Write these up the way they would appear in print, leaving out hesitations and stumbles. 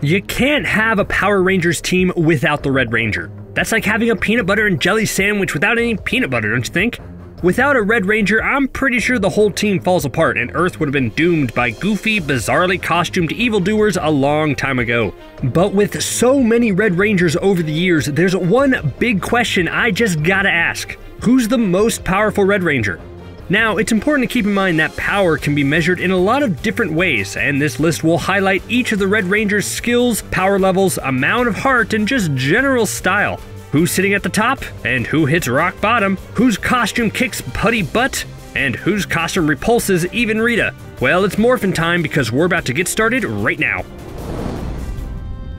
You can't have a Power Rangers team without the Red Ranger. That's like having a peanut butter and jelly sandwich without any peanut butter, don't you think? Without a Red Ranger, I'm pretty sure the whole team falls apart and Earth would have been doomed by goofy, bizarrely costumed evildoers a long time ago. But with so many Red Rangers over the years, there's one big question I just gotta ask. Who's the most powerful Red Ranger? Now, it's important to keep in mind that power can be measured in a lot of different ways, and this list will highlight each of the Red Ranger's skills, power levels, amount of heart, and just general style. Who's sitting at the top, and who hits rock bottom, whose costume kicks putty butt, and whose costume repulses even Rita. Well, it's morphin' time because we're about to get started right now.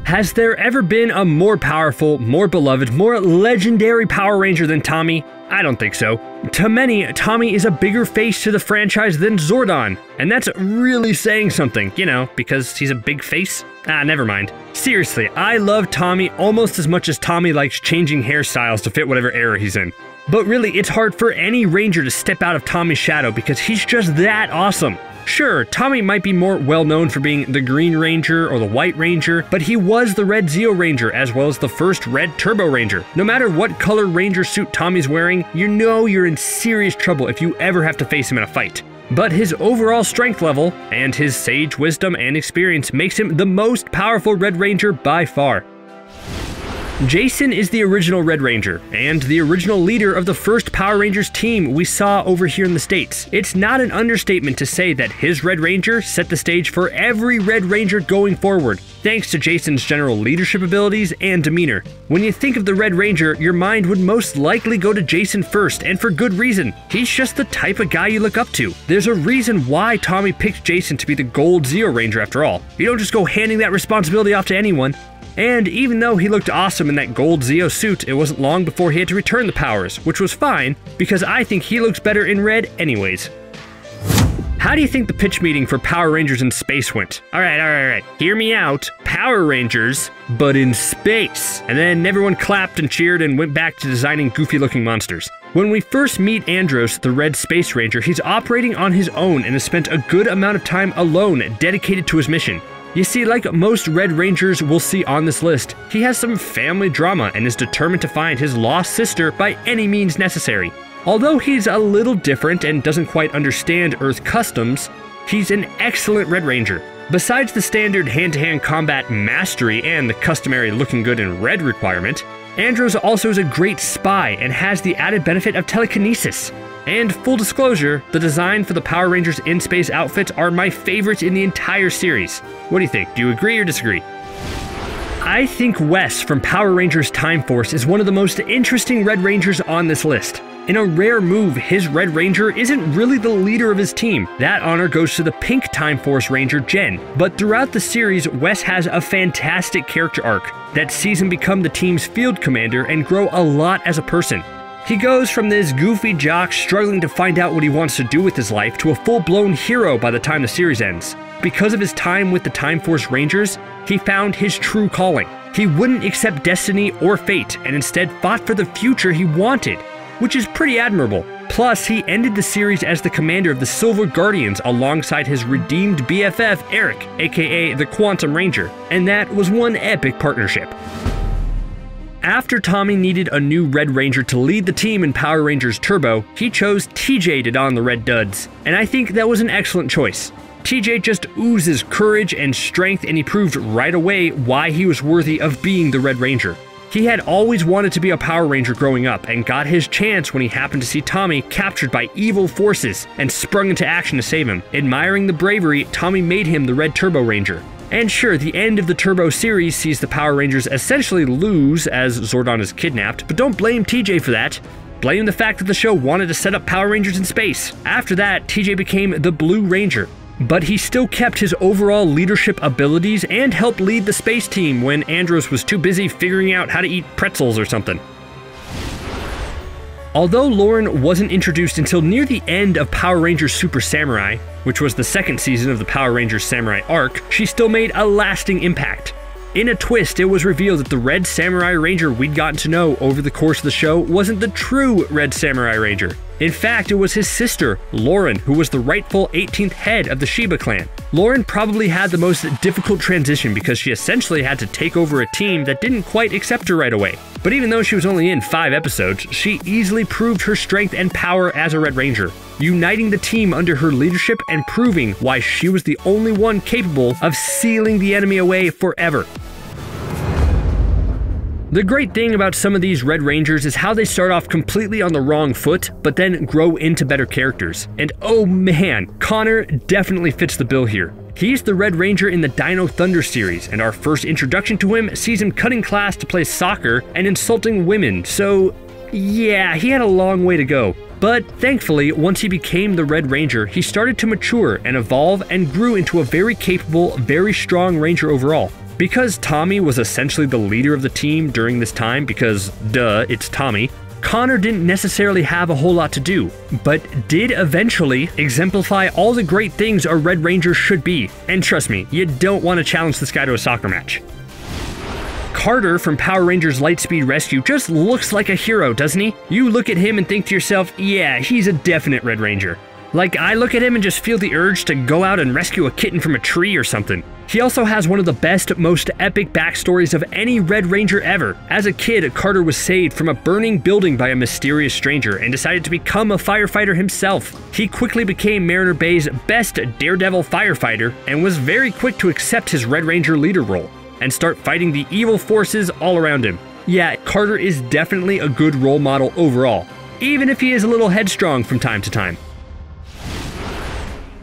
Has there ever been a more powerful, more beloved, more legendary Power Ranger than Tommy? I don't think so. To many, Tommy is a bigger face to the franchise than Zordon, and that's really saying something, you know, because he's a big face? Never mind. Seriously, I love Tommy almost as much as Tommy likes changing hairstyles to fit whatever era he's in. But really, it's hard for any Ranger to step out of Tommy's shadow because he's just that awesome. Sure, Tommy might be more well known for being the Green Ranger or the White Ranger, but he was the Red Zeo Ranger as well as the first Red Turbo Ranger. No matter what color Ranger suit Tommy's wearing, you know you're in serious trouble if you ever have to face him in a fight. But his overall strength level, and his sage wisdom and experience makes him the most powerful Red Ranger by far. Jason is the original Red Ranger, and the original leader of the first Power Rangers team we saw over here in the States. It's not an understatement to say that his Red Ranger set the stage for every Red Ranger going forward, thanks to Jason's general leadership abilities and demeanor. When you think of the Red Ranger, your mind would most likely go to Jason first, and for good reason. He's just the type of guy you look up to. There's a reason why Tommy picked Jason to be the Gold Zeo Ranger after all. You don't just go handing that responsibility off to anyone. And even though he looked awesome in that gold Zeo suit, it wasn't long before he had to return the powers, which was fine, because I think he looks better in red anyways. How do you think the pitch meeting for Power Rangers in space went? Alright, hear me out. Power Rangers, but in space. And then everyone clapped and cheered and went back to designing goofy looking monsters. When we first meet Andros, the Red Space Ranger, he's operating on his own and has spent a good amount of time alone, dedicated to his mission. You see, like most Red Rangers we'll see on this list, he has some family drama and is determined to find his lost sister by any means necessary. Although he's a little different and doesn't quite understand Earth customs, he's an excellent Red Ranger. Besides the standard hand-to-hand combat mastery and the customary looking good in red requirement, Andros also is a great spy and has the added benefit of telekinesis. And full disclosure, the design for the Power Rangers in-space outfits are my favorites in the entire series. What do you think? Do you agree or disagree? I think Wes from Power Rangers Time Force is one of the most interesting Red Rangers on this list. In a rare move, his Red Ranger isn't really the leader of his team. That honor goes to the pink Time Force Ranger, Jen. But throughout the series, Wes has a fantastic character arc that sees him become the team's field commander and grow a lot as a person. He goes from this goofy jock struggling to find out what he wants to do with his life to a full-blown hero by the time the series ends. Because of his time with the Time Force Rangers, he found his true calling. He wouldn't accept destiny or fate and instead fought for the future he wanted, which is pretty admirable. Plus, he ended the series as the commander of the Silver Guardians alongside his redeemed BFF, Eric, aka the Quantum Ranger, and that was one epic partnership. After Tommy needed a new Red Ranger to lead the team in Power Rangers Turbo, he chose TJ to don the red duds, and I think that was an excellent choice. TJ just oozes courage and strength, and he proved right away why he was worthy of being the Red Ranger. He had always wanted to be a Power Ranger growing up, and got his chance when he happened to see Tommy captured by evil forces and sprung into action to save him. Admiring the bravery, Tommy made him the Red Turbo Ranger. And sure, the end of the Turbo series sees the Power Rangers essentially lose as Zordon is kidnapped, but don't blame TJ for that. Blame the fact that the show wanted to set up Power Rangers in space. After that, TJ became the Blue Ranger, but he still kept his overall leadership abilities and helped lead the space team when Andros was too busy figuring out how to eat pretzels or something. Although Lauren wasn't introduced until near the end of Power Rangers Super Samurai, which was the second season of the Power Rangers Samurai arc, she still made a lasting impact. In a twist, it was revealed that the Red Samurai Ranger we'd gotten to know over the course of the show wasn't the true Red Samurai Ranger. In fact, it was his sister, Lauren, who was the rightful 18th head of the Shiba clan. Lauren probably had the most difficult transition because she essentially had to take over a team that didn't quite accept her right away. But even though she was only in 5 episodes, she easily proved her strength and power as a Red Ranger, uniting the team under her leadership and proving why she was the only one capable of sealing the enemy away forever. The great thing about some of these Red Rangers is how they start off completely on the wrong foot, but then grow into better characters. And oh man, Connor definitely fits the bill here. He's the Red Ranger in the Dino Thunder series, and our first introduction to him sees him cutting class to play soccer and insulting women, so yeah, he had a long way to go. But thankfully, once he became the Red Ranger, he started to mature and evolve and grew into a very capable, very strong Ranger overall. Because Tommy was essentially the leader of the team during this time, because duh, it's Tommy, Connor didn't necessarily have a whole lot to do, but did eventually exemplify all the great things a Red Ranger should be. And trust me, you don't want to challenge this guy to a soccer match. Carter from Power Rangers Lightspeed Rescue just looks like a hero, doesn't he? You look at him and think to yourself, yeah, he's a definite Red Ranger. Like, I look at him and just feel the urge to go out and rescue a kitten from a tree or something. He also has one of the best, most epic backstories of any Red Ranger ever. As a kid, Carter was saved from a burning building by a mysterious stranger and decided to become a firefighter himself. He quickly became Mariner Bay's best daredevil firefighter and was very quick to accept his Red Ranger leader role and start fighting the evil forces all around him. Yeah, Carter is definitely a good role model overall, even if he is a little headstrong from time to time.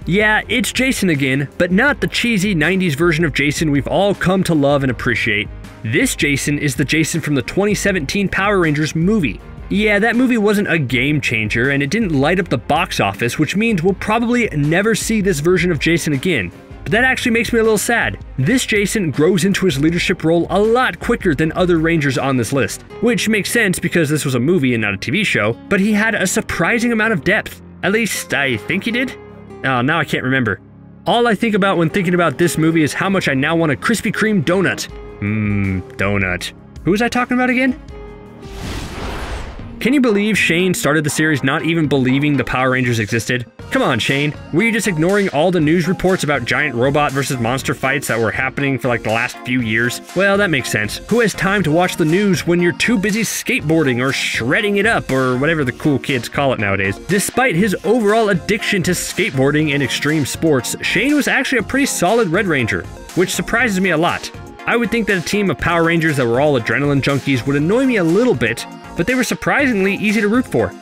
Yeah, it's Jason again, but not the cheesy 90s version of Jason we've all come to love and appreciate. This Jason is the Jason from the 2017 Power Rangers movie. Yeah, that movie wasn't a game changer and it didn't light up the box office, which means we'll probably never see this version of Jason again. But that actually makes me a little sad. This Jason grows into his leadership role a lot quicker than other Rangers on this list, which makes sense because this was a movie and not a TV show, but he had a surprising amount of depth. At least, I think he did? Oh, now I can't remember. All I think about when thinking about this movie is how much I now want a Krispy Kreme donut. Donut. Who was I talking about again? Can you believe Shane started the series not even believing the Power Rangers existed? Come on, Shane. Were you just ignoring all the news reports about giant robot versus monster fights that were happening for like the last few years? Well, that makes sense. Who has time to watch the news when you're too busy skateboarding or shredding it up or whatever the cool kids call it nowadays? Despite his overall addiction to skateboarding and extreme sports, Shane was actually a pretty solid Red Ranger, which surprises me a lot. I would think that a team of Power Rangers that were all adrenaline junkies would annoy me a little bit, but they were surprisingly easy to root for.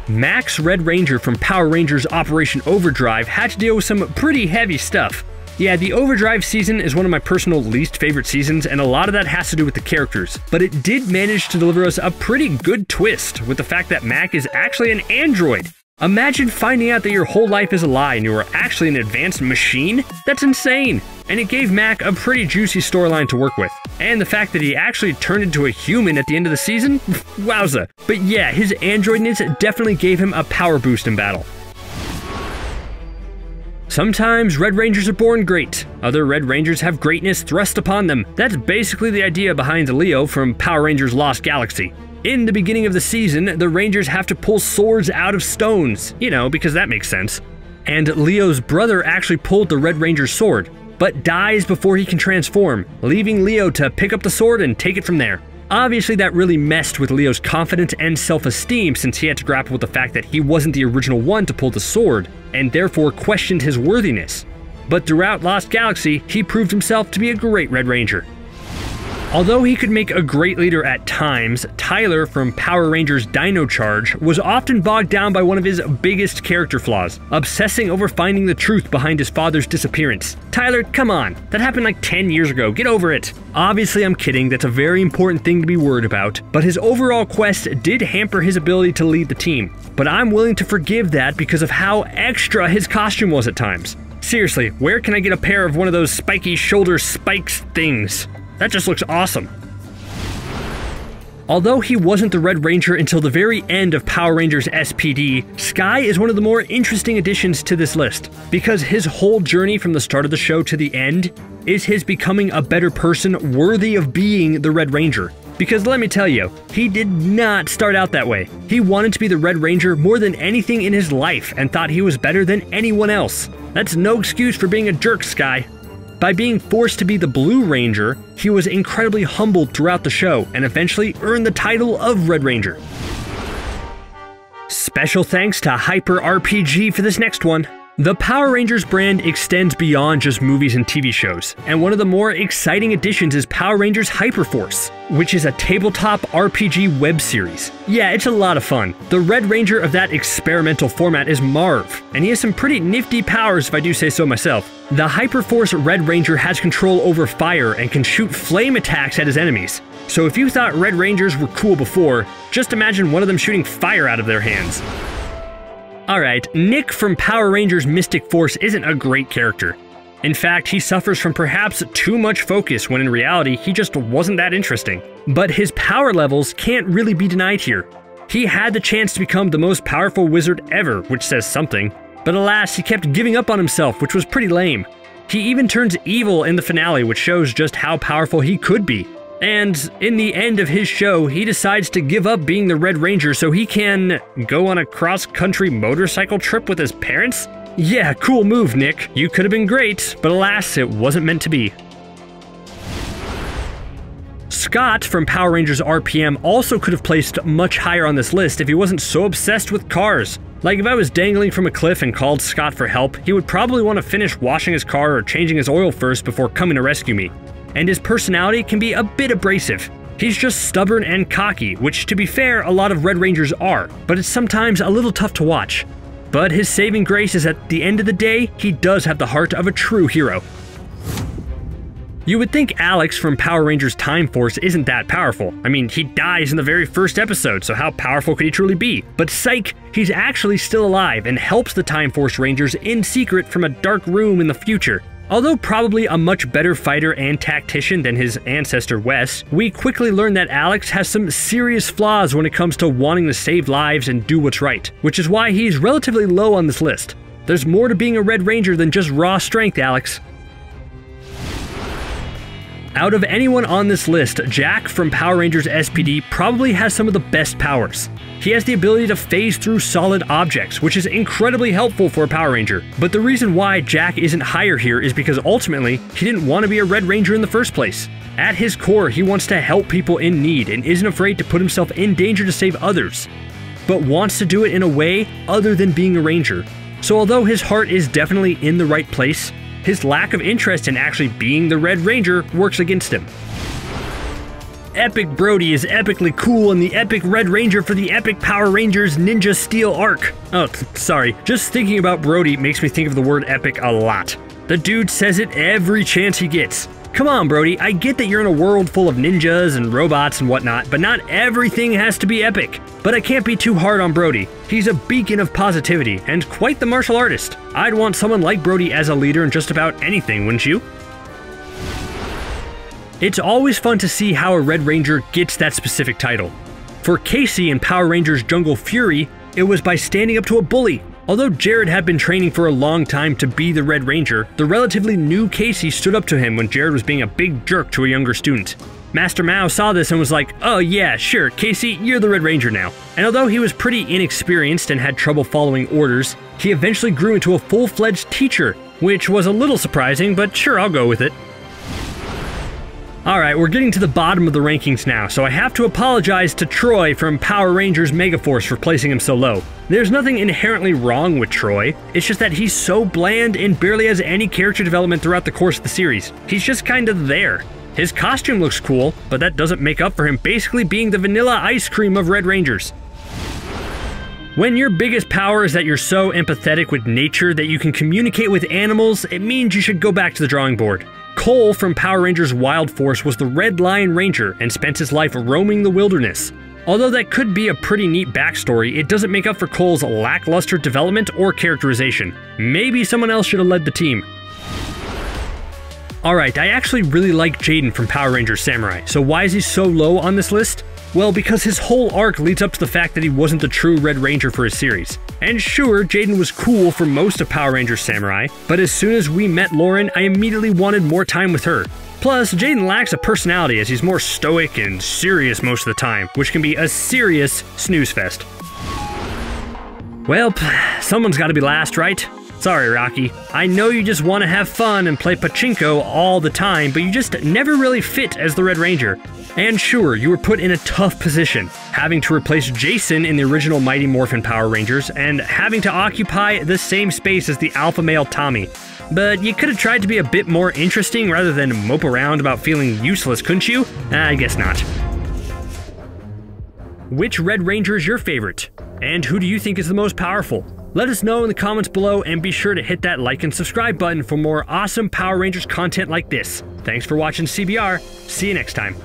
Max Red Ranger from Power Rangers Operation Overdrive had to deal with some pretty heavy stuff. Yeah, the Overdrive season is one of my personal least favorite seasons, and a lot of that has to do with the characters, but it did manage to deliver us a pretty good twist with the fact that Mac is actually an android. Imagine finding out that your whole life is a lie and you are actually an advanced machine? That's insane! And it gave Mac a pretty juicy storyline to work with. And the fact that he actually turned into a human at the end of the season? Wowza. But yeah, his androidness definitely gave him a power boost in battle. Sometimes Red Rangers are born great. Other Red Rangers have greatness thrust upon them. That's basically the idea behind Leo from Power Rangers Lost Galaxy. In the beginning of the season, the Rangers have to pull swords out of stones, you know, because that makes sense. And Leo's brother actually pulled the Red Ranger's sword, but dies before he can transform, leaving Leo to pick up the sword and take it from there. Obviously, that really messed with Leo's confidence and self-esteem since he had to grapple with the fact that he wasn't the original one to pull the sword, and therefore questioned his worthiness. But throughout Lost Galaxy, he proved himself to be a great Red Ranger. Although he could make a great leader at times, Tyler from Power Rangers Dino Charge was often bogged down by one of his biggest character flaws, obsessing over finding the truth behind his father's disappearance. Tyler, come on, that happened like 10 years ago, get over it. Obviously I'm kidding, that's a very important thing to be worried about, but his overall quest did hamper his ability to lead the team. But I'm willing to forgive that because of how extra his costume was at times. Seriously, where can I get a pair of one of those spiky shoulder spikes things? That just looks awesome. Although he wasn't the Red Ranger until the very end of Power Rangers SPD, Sky is one of the more interesting additions to this list, because his whole journey from the start of the show to the end is his becoming a better person worthy of being the Red Ranger. Because let me tell you, he did not start out that way. He wanted to be the Red Ranger more than anything in his life and thought he was better than anyone else. That's no excuse for being a jerk, Sky. By being forced to be the Blue Ranger, he was incredibly humbled throughout the show and eventually earned the title of Red Ranger. Special thanks to Hyper RPG for this next one. The Power Rangers brand extends beyond just movies and TV shows, and one of the more exciting additions is Power Rangers Hyperforce, which is a tabletop RPG web series. Yeah, it's a lot of fun. The Red Ranger of that experimental format is Marv, and he has some pretty nifty powers if I do say so myself. The Hyperforce Red Ranger has control over fire and can shoot flame attacks at his enemies. So if you thought Red Rangers were cool before, just imagine one of them shooting fire out of their hands. Alright, Nick from Power Rangers Mystic Force isn't a great character. In fact, he suffers from perhaps too much focus when in reality he just wasn't that interesting. But his power levels can't really be denied here. He had the chance to become the most powerful wizard ever, which says something. But alas, he kept giving up on himself, which was pretty lame. He even turns evil in the finale, which shows just how powerful he could be. And in the end of his show, he decides to give up being the Red Ranger so he can go on a cross-country motorcycle trip with his parents? Yeah, cool move, Nick. You could have been great, but alas, it wasn't meant to be. Scott from Power Rangers RPM also could have placed much higher on this list if he wasn't so obsessed with cars. Like if I was dangling from a cliff and called Scott for help, he would probably want to finish washing his car or changing his oil first before coming to rescue me. And his personality can be a bit abrasive. He's just stubborn and cocky, which to be fair, a lot of Red Rangers are, but it's sometimes a little tough to watch. But his saving grace is at the end of the day, he does have the heart of a true hero. You would think Alex from Power Rangers Time Force isn't that powerful. I mean, he dies in the very first episode, so how powerful could he truly be? But psych, he's actually still alive and helps the Time Force Rangers in secret from a dark room in the future. Although probably a much better fighter and tactician than his ancestor Wes, we quickly learn that Alex has some serious flaws when it comes to wanting to save lives and do what's right, which is why he's relatively low on this list. There's more to being a Red Ranger than just raw strength, Alex. Out of anyone on this list, Jack from Power Rangers SPD probably has some of the best powers. He has the ability to phase through solid objects, which is incredibly helpful for a Power Ranger. But the reason why Jack isn't higher here is because ultimately, he didn't want to be a Red Ranger in the first place. At his core, he wants to help people in need and isn't afraid to put himself in danger to save others, but wants to do it in a way other than being a Ranger. So although his heart is definitely in the right place, his lack of interest in actually being the Red Ranger works against him. Epic Brody is epically cool and the epic Red Ranger for the epic Power Rangers Ninja Steel arc. Oh, sorry. Just thinking about Brody makes me think of the word epic a lot. The dude says it every chance he gets. Come on, Brody, I get that you're in a world full of ninjas and robots and whatnot, but not everything has to be epic. But I can't be too hard on Brody. He's a beacon of positivity and quite the martial artist. I'd want someone like Brody as a leader in just about anything, wouldn't you? It's always fun to see how a Red Ranger gets that specific title. For Casey in Power Rangers Jungle Fury, it was by standing up to a bully. Although Jared had been training for a long time to be the Red Ranger, the relatively new Casey stood up to him when Jared was being a big jerk to a younger student. Master Mao saw this and was like, oh yeah, sure, Casey, you're the Red Ranger now. And although he was pretty inexperienced and had trouble following orders, he eventually grew into a full-fledged teacher, which was a little surprising, but sure, I'll go with it. Alright, we're getting to the bottom of the rankings now, so I have to apologize to Troy from Power Rangers Megaforce for placing him so low. There's nothing inherently wrong with Troy, it's just that he's so bland and barely has any character development throughout the course of the series. He's just kinda there. His costume looks cool, but that doesn't make up for him basically being the vanilla ice cream of Red Rangers. When your biggest power is that you're so empathetic with nature that you can communicate with animals, it means you should go back to the drawing board. Cole from Power Rangers Wild Force was the Red Lion Ranger and spent his life roaming the wilderness. Although that could be a pretty neat backstory, it doesn't make up for Cole's lackluster development or characterization. Maybe someone else should have led the team. Alright, I actually really like Jaden from Power Rangers Samurai, so why is he so low on this list? Well, because his whole arc leads up to the fact that he wasn't the true Red Ranger for his series. And sure, Jaden was cool for most of Power Rangers Samurai, but as soon as we met Lauren, I immediately wanted more time with her. Plus, Jaden lacks a personality as he's more stoic and serious most of the time, which can be a serious snooze fest. Well, someone's gotta be last, right? Sorry, Rocky. I know you just want to have fun and play pachinko all the time, but you just never really fit as the Red Ranger. And sure, you were put in a tough position, having to replace Jason in the original Mighty Morphin Power Rangers, and having to occupy the same space as the alpha male Tommy. But you could have tried to be a bit more interesting rather than mope around about feeling useless, couldn't you? I guess not. Which Red Ranger is your favorite? And who do you think is the most powerful? Let us know in the comments below, and be sure to hit that like and subscribe button for more awesome Power Rangers content like this. Thanks for watching CBR. See you next time.